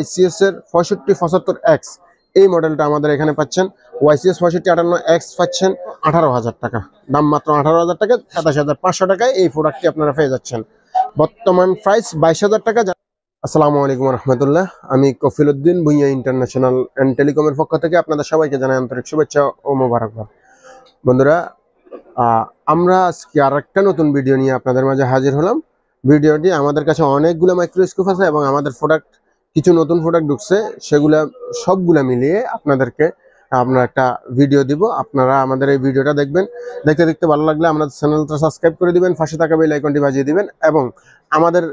YCS এর 6575X এই মডেলটা আমাদের এখানে পাচ্ছেন। YCS 6558X পাচ্ছেন 18,000 টাকা, দাম মাত্র 18,000 টাকা। 27,500 টাকায় এই প্রোডাক্টটি আপনারা পেয়ে যাচ্ছেন। বর্তমান প্রাইস 22,000 টাকা। আসসালামু আলাইকুম রহমতুল্লাহ, আমি কফিল উদ্দিন ভুঁইয়া ইন্টারন্যাশনাল অ্যান্ড টেলিকমের পক্ষ থেকে আপনাদের সবাইকে জানাই আন্তরিক শুভেচ্ছা ও মোবারকবাদ। বন্ধুরা, আমরা আজকে আর একটা নতুন ভিডিও নিয়ে আপনাদের মাঝে হাজির হলাম। ভিডিওটি আমাদের কাছে অনেকগুলো মাইক্রোস্কোপ আছে এবং আমাদের প্রোডাক্ট কিছু নতুন প্রোডাক্ট ঢুকছে, সেগুলা সবগুলা মিলিয়ে আপনাদেরকে আমরা একটা ভিডিও দিব। আপনারা আমাদের এই ভিডিওটা দেখবেন, দেখতে দেখতে ভালো লাগলে আমাদের চ্যানেলটা সাবস্ক্রাইব করে দিবেন, পাশে থাকা বেল আইকনটি বাজিয়ে দিবেন এবং আমাদের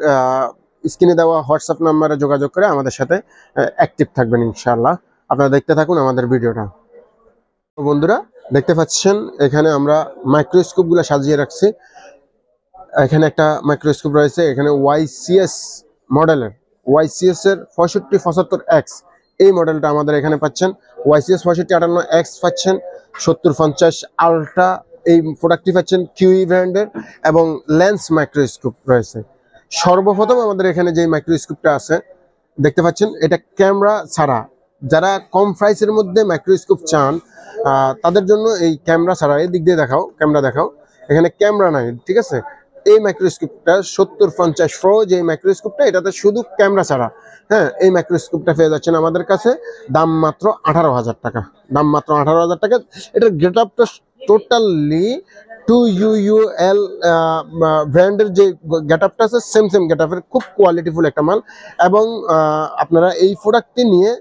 স্ক্রিনে দেওয়া হোয়াটসঅ্যাপ নাম্বারে যোগাযোগ করে আমাদের সাথে অ্যাক্টিভ থাকবেন ইনশাআল্লাহ। আপনারা দেখতে থাকুন আমাদের ভিডিওটা। বন্ধুরা, দেখতে পাচ্ছেন এখানে আমরা মাইক্রোস্কোপগুলো সাজিয়ে রাখছি। এখানে একটা মাইক্রোস্কোপ রয়েছে, এখানে YCS মডেলের YCS এর 6575X এই মডেলটা আমাদের এখানে পাচ্ছেন। YCS 6558X পাচ্ছেন, 7050 আলট্রা এই প্রোডাক্টটি পাচ্ছেন QE ব্র্যান্ডের এবং লেন্স মাইক্রোস্কোপ রয়েছে। সর্বপ্রথম আমাদের এখানে যে মাইক্রোস্কোপটা আছে দেখতে পাচ্ছেন, এটা ক্যামেরা ছাড়া। যারা কম প্রাইসের মধ্যে মাইক্রোস্কোপ চান তাদের জন্য এই ক্যামেরা ছাড়া, এই দিক দিয়ে দেখাও, ক্যামেরা দেখাও, এখানে ক্যামেরা নাই, ঠিক আছে। এই মাইক্রোস্কোপটা 7050 প্রো যে মাইক্রোস্কোপটা, এটাতে শুধু ক্যামেরা ছাড়া, হ্যাঁ, এই মাইক্রোস্কোপটা পেয়ে যাচ্ছেন আমাদের কাছে দাম মাত্র 18,000 টাকা, দাম মাত্র 18,000 টাকা। এটার গেট আপটা টোটালি 2UUL ব্র্যান্ডের যে গেট আপটা আছে, সেম গেট আপের, খুব কোয়ালিটিফুল একটা মাল। এবং আপনারা এই প্রোডাক্টটি নিয়ে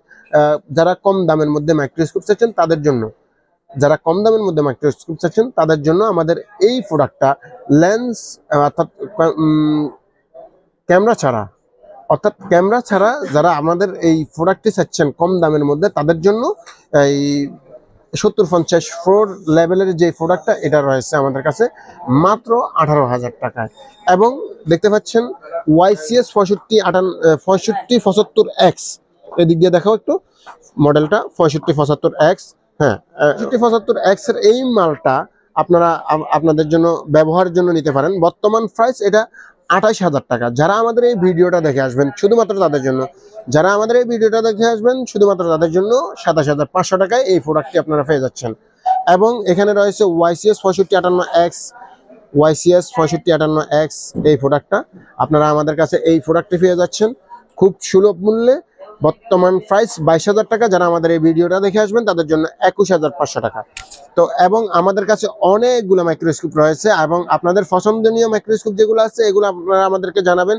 যারা কম দামের মধ্যে মাইক্রোস্কোপ চাচ্ছেন তাদের জন্য, যারা কম দামের মধ্যে মাইক্রোস্কোপ চাচ্ছেন তাদের জন্য আমাদের এই প্রোডাক্টটা লেন্স অর্থাৎ ক্যামেরা ছাড়া যারা আমাদের এই প্রোডাক্টটি চাচ্ছেন কম দামের মধ্যে তাদের জন্য এই 7050 প্রো লেভেলের যে প্রোডাক্টটা এটা রয়েছে আমাদের কাছে মাত্র 18,000 টাকায়। এবং দেখতে পাচ্ছেন YCS 6575X, এদিক দিয়ে দেখাও একটু মডেলটা 6575X। হ্যাঁ, 6575X এর এই মালটা আপনারা আপনাদের জন্য ব্যবহারের জন্য নিতে পারেন। বর্তমান প্রাইস এটা 28,000 টাকা। যারা আমাদের এই ভিডিওটা দেখে আসবেন শুধুমাত্র তাদের জন্য, যারা আমাদের এই ভিডিওটা দেখে আসবেন শুধুমাত্র তাদের জন্য 27,500 টাকায় এই প্রোডাক্টটি আপনারা পেয়ে যাচ্ছেন। এবং এখানে রয়েছে YCS 6558X এই প্রোডাক্টটা আপনারা আমাদের কাছে এই প্রোডাক্টটি পেয়ে যাচ্ছেন খুব সুলভ মূল্যে। বর্তমান প্রাইস 22,000 টাকা। যারা আমাদের এই ভিডিওটা দেখে আসবেন তাদের জন্য 21,500 টাকা। তো এবং আমাদের কাছে অনেকগুলো মাইক্রোস্কোপ রয়েছে এবং আপনাদের পছন্দনীয় মাইক্রোস্কোপ যেগুলো আছে এগুলো আপনারা আমাদেরকে জানাবেন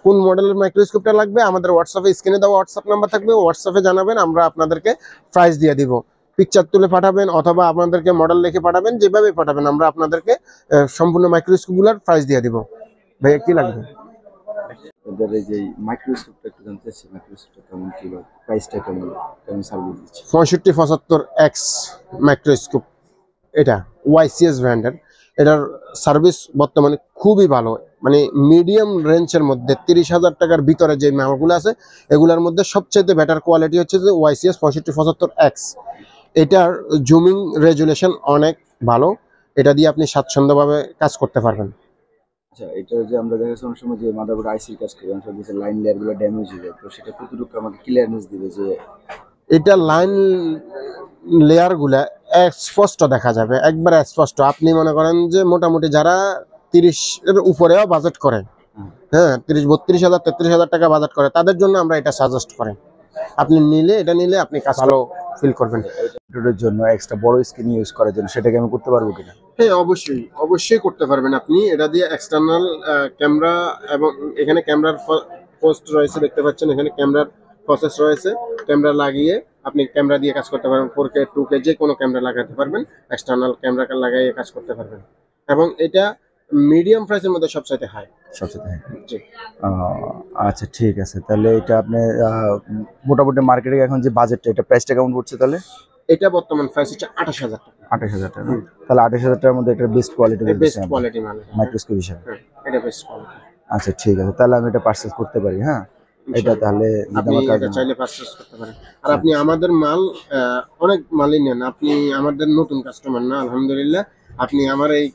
কোন মডেলের মাইক্রোস্কোপটা লাগবে। আমাদের হোয়াটসঅ্যাপে স্ক্রিনে দেওয়া হোয়াটসঅ্যাপ নাম্বার থাকবে, হোয়াটসঅ্যাপে জানাবেন, আমরা আপনাদেরকে প্রাইস দিয়ে দিব। পিকচার তুলে পাঠাবেন অথবা আপনাদেরকে মডেল লিখে পাঠাবেন, যেভাবে পাঠাবেন আমরা আপনাদেরকে সম্পূর্ণ মাইক্রোস্কোপগুলোর প্রাইস দিয়ে দিব। ভাইয়া কি লাগবে? এদের এই যে মাইক্রোস্কোপটা একটু জানতে চাচ্ছি, মাইক্রোস্কোপটা কেমন, কি প্রাইসটা কেমন, কেমন সার্ভিস দিচ্ছে? 6575X মাইক্রোস্কোপ, এটা YCS ব্র্যান্ডের। এটার সার্ভিস বর্তমানে খুবই ভালো, মানে মিডিয়াম রেঞ্জের মধ্যে 30,000 টাকার ভিতরে যে মালগুলো আছে এগুলোর মধ্যে সবচেয়ে বেটার কোয়ালিটি হচ্ছে যে YCS 6575X। এটার জুমিং রেজুলেশন অনেক ভালো, এটা দিয়ে আপনি স্বাচ্ছন্দ্যভাবে কাজ করতে পারবেন। আচ্ছা, এটা যে আমরা দেখাচ্ছি অনেক সময় যে মাদারবোর্ড আইসির কাজ করি, অনেক সময় লাইন লেয়ারগুলো ড্যামেজ হয়ে যায়, তো সেটা কতটুকু আমাকে ক্লিয়ারেন্স দিবে যে এটা লাইন লেয়ারগুলা স্পষ্ট দেখা যাবে, একবার স্পষ্ট। আপনি মনে করেন যে মোটামুটি যারা 30-এর উপরেও বাজেট করে, হ্যাঁ 30-32,000 33,000 টাকা বাজেট করে, তাদের জন্য আমরা এটা সাজেস্ট করি। আপনি এটা নিলে আপনি কাজ ভালো ফিল করবেন। এটার জন্য এক্সট্রা বড় স্ক্রিন ইউজ করার জন্য সেটাকে আমি করতে পারবো কিনা? হ্যাঁ, অবশ্যই করতে পারবেন আপনি। এটা দিয়ে এক্সটার্নাল ক্যামেরা এবং এখানে ক্যামেরার পোস্ট রয়েছে, দেখতে পাচ্ছেন এখানে ক্যামেরার প্রসেস রয়েছে। ক্যামেরা লাগিয়ে আপনি ক্যামেরা দিয়ে কাজ করতে পারবেন, 4K 2K যে কোনো ক্যামেরা লাগাতে পারবেন, এক্সটার্নাল ক্যামেরা লাগিয়ে কাজ করতে পারবেন। এবং এটা মিডিয়াম প্রাইসের মধ্যে সবচাইতে হাই। জি। আচ্ছা, ঠিক আছে। তাহলে এটা আপনি মোটামুটি মার্কেটে এখন যে বাজেটটা, এটা প্রাইসটা কেমন পড়ছে তাহলে? এটা বর্তমান প্রাইস হচ্ছে 28,000 টাকা। 28,000 টাকা। তাহলে 28,000 টাকার মধ্যে এটা বেস্ট কোয়ালিটি মানে মাইক্রোস্কোপ হিসাবে। এটা বেস্ট কোয়ালিটি। আচ্ছা, ঠিক আছে, তাহলে আমি এটা পারচেজ করতে পারি। হ্যাঁ, এটা তাহলে আপনি এটা চাইলে পারচেজ করতে পারেন। আর আপনি আমাদের মাল অনেক মালই নেন, আপনি আমাদের নতুন কাস্টমার না, আলহামদুলিল্লাহ। আপনি আমার এই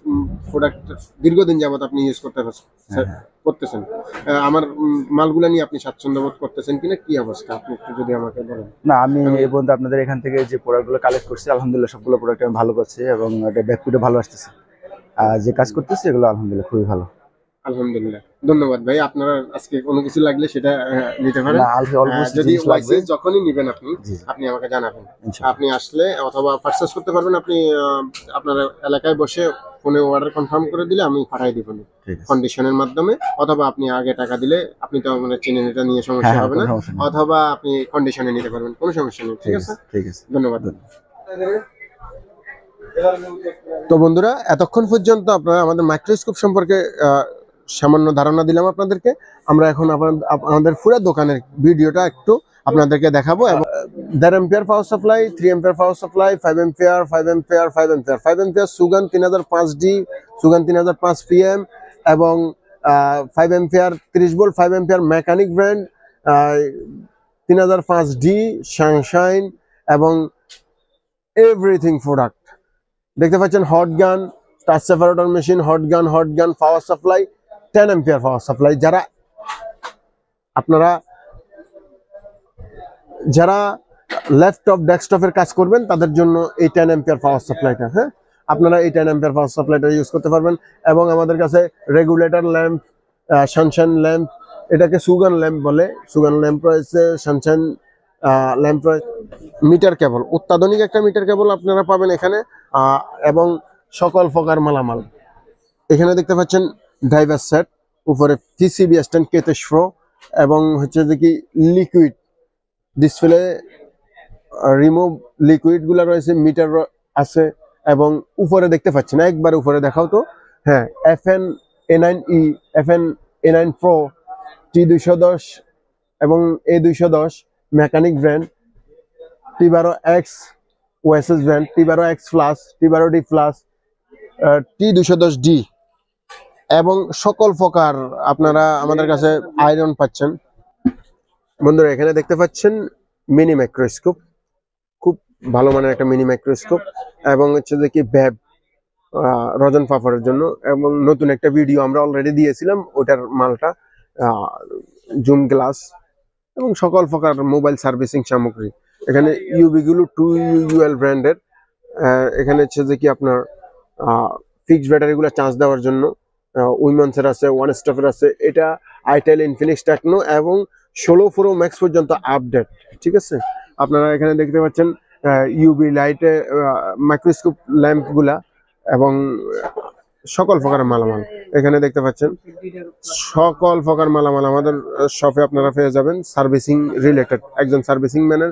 প্রোডাক্ট দীর্ঘদিন যাবত আপনি ইউজ করতেছেন। আমার মালগুলা নিয়ে আপনি স্বাচ্ছন্দ্য বোধ করতেছেন কিনা, কি অবস্থা আপনি একটু যদি আমাকে বলেন। না, আমি এই পর্যন্ত আপনাদের এখান থেকে যে প্রোডাক্টগুলো কালেক্ট করছি আলহামদুলিল্লাহ সবগুলো প্রোডাক্ট আমি ভালো পাচ্ছি এবং এটা ব্যাকপিটও ভালো আসতেছে। আর যে কাজ করতেছি এগুলো আলহামদুলিল্লাহ খুবই ভালো। আলহামদুলিল্লাহ, ধন্যবাদ ভাই। আপনারা আজকে কোনো কিছু লাগলে সেটা নিতে পারেন। না, অল্প যদি জিনিস লাগবে। ওয়াইসিএস যখনই নেবেন আপনি জি, আপনি আমাকে জানাবেন। ইনশাআল্লাহ। আপনি আসলে অথবা পারচেজ করতে পারবেন, আপনি আপনার এলাকায় বসে ফোনে অর্ডার কনফার্ম করে দিলে আমি পাঠিয়ে দিব ঠিক আছে। কন্ডিশনের মাধ্যমে, অথবা আপনি আগে টাকা দিলে আপনি তো মানে চিনেন এটা নিয়ে সমস্যা হ্যাঁ, হবে না, কোনো সমস্যা নেই। অথবা আপনি কন্ডিশনে নিতে পারবেন, কোনো সমস্যা নেই। ঠিক আছে, ঠিক আছে। ধন্যবাদ। তো বন্ধুরা, এতক্ষণ পর্যন্ত আপনারা আমাদের মাইক্রোস্কোপ সম্পর্কে সামান্য ধারণা দিলাম আপনাদেরকে। আমরা এখন আমাদের পুরো দোকানের ভিডিওটা একটু আপনাদেরকে দেখাবো। এবং 1.5 ampere power supply, 3 ampere power supply, 5 ampere, 5 ampere, 5 ampere, 5 ampere Sugon 3005D, Sugon 3005 PM, এবং 5 ampere 30 volt 5 ampere mechanic brand 3005D Sunshine, এবং এভরিথিং প্রোডাক্ট দেখতে পাচ্ছেন। Hot gun, touch separator machine, hot gun power supply, 10 ampere power supply. যারা laptop ডেস্কটপের কাজ করবেন তাদের জন্য এই 10 এম্পিয়ার পাওয়ার সাপ্লাইটা, হ্যাঁ, আপনারা এই 10 এম্পিয়ার পাওয়ার সাপ্লাইটা ইউজ করতে পারবেন। এবং আমাদের কাছে রেগুলেটর ল্যাম্প, সানশাইন ল্যাম্প, এটাকে সুগান ল্যাম্প বলে, সুগান ল্যাম্প রয়েছে, সানশাইন ল্যাম্প রয়েছে। মিটার কেবল, অত্যাধুনিক একটা মিটার কেবল আপনারা পাবেন এখানে, এবং সকল প্রকার মালামাল এখানে দেখতে পাচ্ছেন। ড্রাইভার সেট, উপরে পিসিবি স্ট্যান্ড K23 Pro, এবং হচ্ছে যে কি লিকুইড ডিসপ্লে রিমুভ লিকুইড গুলা রয়েছে, মিটার আছে, এবং উপরে দেখতে পাচ্ছেন, একবার উপরে দেখাও তো, হ্যাঁ, FN A9E, FN A9 Pro, T210 এবং A210 mechanic brand, T12X OSS brand, T12X plus, T12D plus, T210D, এবং সকল প্রকার আপনারা আমাদের কাছে আয়রন পাচ্ছেন। বন্ধুরা, এখানে দেখতে পাচ্ছেন মিনি মাইক্রোস্কোপ, খুব ভালো মানের একটা মিনি মাইক্রোস্কোপ, এবং হচ্ছে যে কি ব্যাব রজন পাপড়ের জন্য, এবং নতুন একটা ভিডিও আমরা অলরেডি দিয়েছিলাম ওটার মালটা, জুম গ্লাস, এবং সকল প্রকার মোবাইল সার্ভিসিং সামগ্রী। এখানে ইউবি গুলো 2UL ব্র্যান্ডের, এখানে হচ্ছে যে কি আপনার ফিক্সড ব্যাটারি গুলো চার্জ দেওয়ার জন্য উইমেন্সের আছে, ওয়ান স্টপের আছে, এটা আইটেল ইনফিনিক্স টেকনো, এবং 16 Pro Max পর্যন্ত আপডেট। ঠিক আছে, আপনারা এখানে দেখতে পাচ্ছেন ইউবি লাইটে মাইক্রোস্কোপ ল্যাম্প গুলা, এবং সকল প্রকার মালামাল এখানে দেখতে পাচ্ছেন। সকল প্রকার মালামাল আমাদের শপে আপনারা পেয়ে যাবেন, সার্ভিসিং রিলেটেড। একজন সার্ভিসিং ম্যানের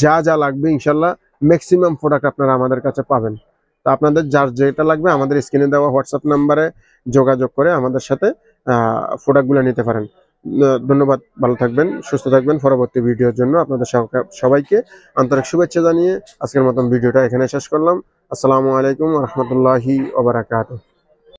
যা যা লাগবে ইনশাল্লাহ ম্যাক্সিমাম প্রোডাক্ট আপনারা আমাদের কাছে পাবেন। তো আপনাদের যার যেটা লাগবে আমাদের স্ক্রিনে দেওয়া হোয়াটসঅ্যাপ নাম্বারে যোগাযোগ করে আমাদের সাথে প্রোডাক্টগুলো নিতে পারেন। ধন্যবাদ, ভালো থাকবেন, সুস্থ থাকবেন। পরবর্তী ভিডিওর জন্য আপনাদের সবাইকে আন্তরিক শুভেচ্ছা জানিয়ে আজকের মতন ভিডিওটা এখানে শেষ করলাম। আসসালামু আলাইকুম ওয়া রাহমাতুল্লাহি ওয়া বারাকাতুহু।